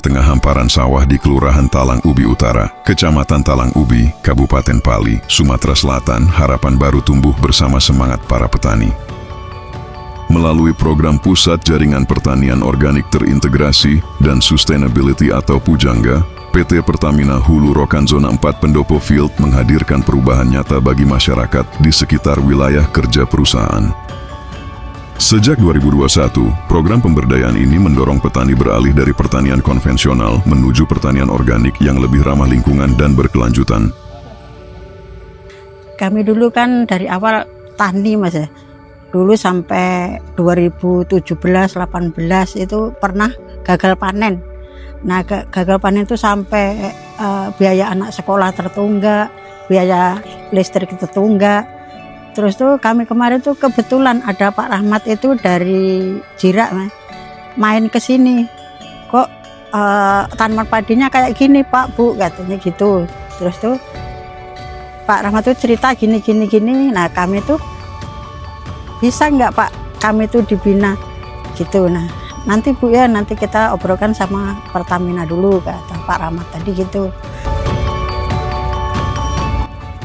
tengah hamparan sawah di Kelurahan Talang Ubi Utara, Kecamatan Talang Ubi, Kabupaten Pali, Sumatera Selatan, harapan baru tumbuh bersama semangat para petani. Melalui program Pusat Jaringan Pertanian Organik Terintegrasi dan Sustainability atau Pujangga, PT Pertamina Hulu Rokan Zona 4 Pendopo Field menghadirkan perubahan nyata bagi masyarakat di sekitar wilayah kerja perusahaan. Sejak 2021, program pemberdayaan ini mendorong petani beralih dari pertanian konvensional menuju pertanian organik yang lebih ramah lingkungan dan berkelanjutan. Kami dulu kan dari awal tani Mas ya. Dulu sampai 2017-18 itu pernah gagal panen. Nah gagal panen itu sampai biaya anak sekolah tertunggak, biaya listrik tertunggak. Terus tuh kami kemarin tuh kebetulan ada Pak Rahmat itu dari Jirak main ke sini. Kok tanaman padinya kayak gini Pak Bu katanya gitu. Terus tuh Pak Rahmat tuh cerita gini. Nah kami tuh bisa nggak Pak kami tuh dibina gitu. Nah nanti Bu ya nanti kita obrolkan sama Pertamina dulu kata Pak Rahmat tadi gitu.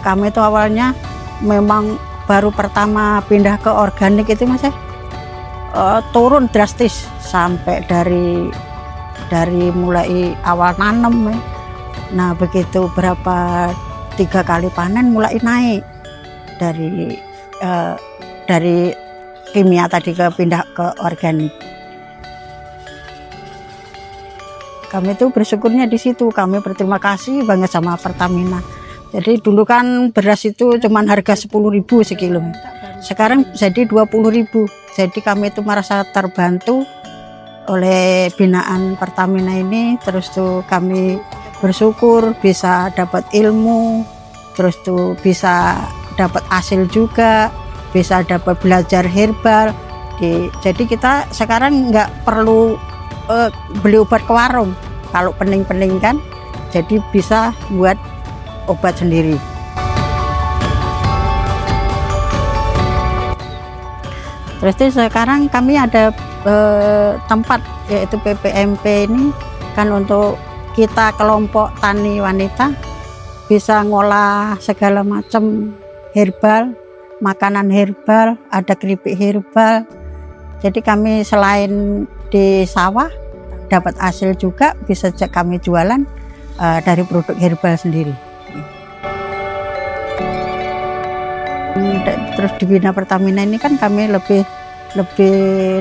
Kami tuh awalnya memang baru pertama pindah ke organik itu Mas ya, turun drastis sampai dari mulai awal nanam ya. Nah begitu berapa 3 kali panen mulai naik dari kimia tadi pindah ke organik. Kami tuh bersyukurnya di situ, kami berterima kasih banget sama Pertamina. Jadi dulu kan beras itu cuman harga 10.000 sekilo. Sekarang jadi 20.000. Jadi kami itu merasa terbantu oleh binaan Pertamina ini. Terus tuh kami bersyukur bisa dapat ilmu, terus tuh bisa dapat hasil juga, bisa dapat belajar herbal. Jadi kita sekarang nggak perlu beli obat ke warung. Kalau pening-pening kan, jadi bisa buat obat sendiri. Terus sekarang kami ada tempat yaitu PPMP ini kan untuk kita kelompok tani wanita bisa ngolah segala macam herbal, makanan herbal, ada keripik herbal. Jadi kami selain di sawah dapat hasil juga bisa kami jualan dari produk herbal sendiri. Terus di Bina Pertamina ini kan kami lebih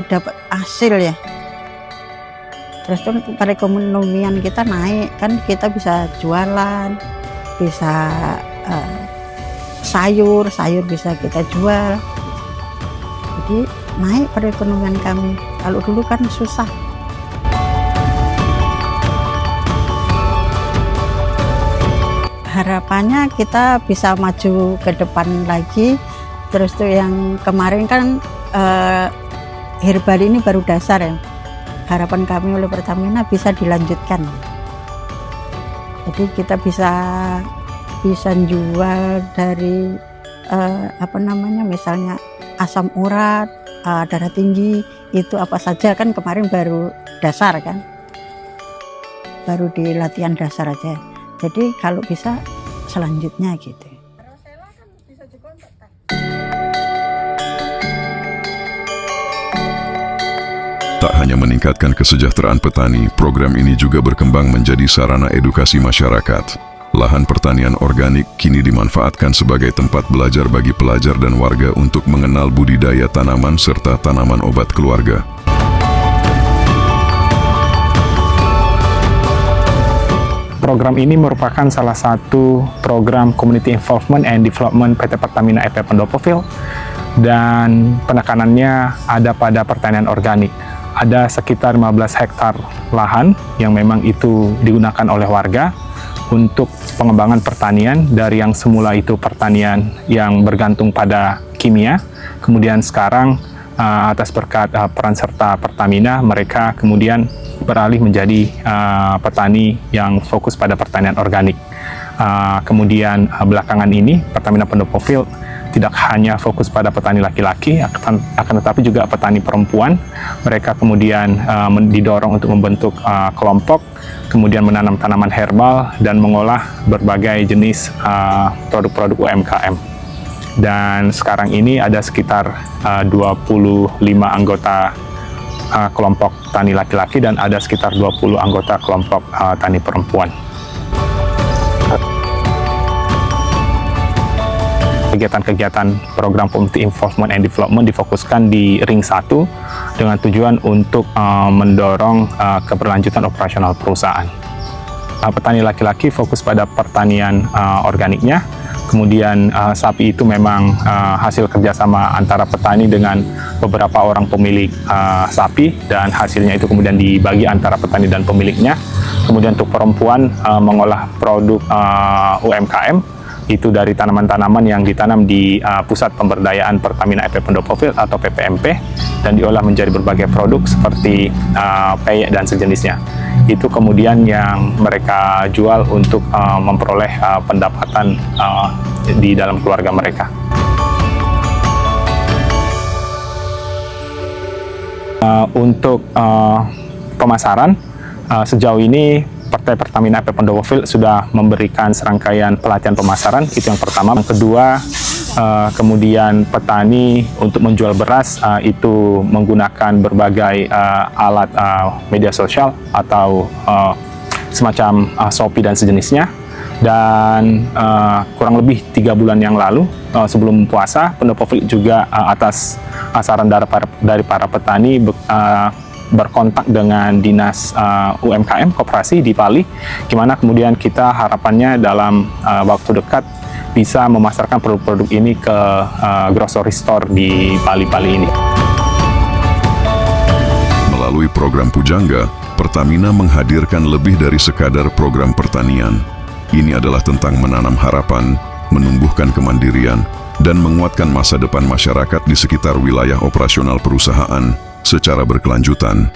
dapat hasil ya. Terus kan perekonomian kita naik kan, kita bisa jualan, bisa sayur bisa kita jual. Jadi naik perekonomian kami. Kalau dulu kan susah. Harapannya kita bisa maju ke depan lagi. Terus tuh yang kemarin kan herbal ini baru dasar ya. Harapan kami oleh Pertamina bisa dilanjutkan. Jadi kita bisa jual dari misalnya asam urat, darah tinggi, itu apa saja kan kemarin baru dasar kan. Baru di latihan dasar aja. Jadi kalau bisa selanjutnya gitu. Tak hanya meningkatkan kesejahteraan petani, program ini juga berkembang menjadi sarana edukasi masyarakat. Lahan pertanian organik kini dimanfaatkan sebagai tempat belajar bagi pelajar dan warga untuk mengenal budidaya tanaman serta tanaman obat keluarga. Program ini merupakan salah satu program Community Involvement and Development PT Pertamina EP Pendopo Field, dan penekanannya ada pada pertanian organik. Ada sekitar 15 hektar lahan yang memang itu digunakan oleh warga untuk pengembangan pertanian dari yang semula itu pertanian yang bergantung pada kimia, kemudian sekarang atas berkat peran serta Pertamina, mereka kemudian beralih menjadi petani yang fokus pada pertanian organik. Kemudian belakangan ini Pertamina Pendopo Field tidak hanya fokus pada petani laki-laki, akan tetapi juga petani perempuan. Mereka kemudian didorong untuk membentuk kelompok, kemudian menanam tanaman herbal dan mengolah berbagai jenis produk-produk UMKM. Dan sekarang ini ada sekitar 25 anggota kelompok tani laki-laki dan ada sekitar 20 anggota kelompok tani perempuan. Kegiatan-kegiatan program Community Involvement and Development difokuskan di ring 1 dengan tujuan untuk mendorong keberlanjutan operasional perusahaan. Petani laki-laki fokus pada pertanian organiknya, kemudian sapi itu memang hasil kerjasama antara petani dengan beberapa orang pemilik sapi, dan hasilnya itu kemudian dibagi antara petani dan pemiliknya. Kemudian untuk perempuan mengolah produk UMKM, itu dari tanaman-tanaman yang ditanam di Pusat Pemberdayaan Pertamina EP Pendopo Field atau PPMP dan diolah menjadi berbagai produk seperti peyek dan sejenisnya. Itu kemudian yang mereka jual untuk memperoleh pendapatan di dalam keluarga mereka. Untuk pemasaran, sejauh ini Partai Pertamina EP Pendopo Field sudah memberikan serangkaian pelatihan pemasaran, itu yang pertama. Yang kedua, kemudian petani untuk menjual beras itu menggunakan berbagai alat media sosial atau semacam Shopee dan sejenisnya. Dan kurang lebih 3 bulan yang lalu sebelum puasa, Pendopo Field juga atas saran dari para petani berkontak dengan dinas UMKM koperasi di Pali, gimana kemudian kita harapannya dalam waktu dekat bisa memasarkan produk-produk ini ke grocery store di Pali ini. Melalui program Pujangga, Pertamina menghadirkan lebih dari sekadar program pertanian. Ini adalah tentang menanam harapan, menumbuhkan kemandirian, dan menguatkan masa depan masyarakat di sekitar wilayah operasional perusahaan secara berkelanjutan.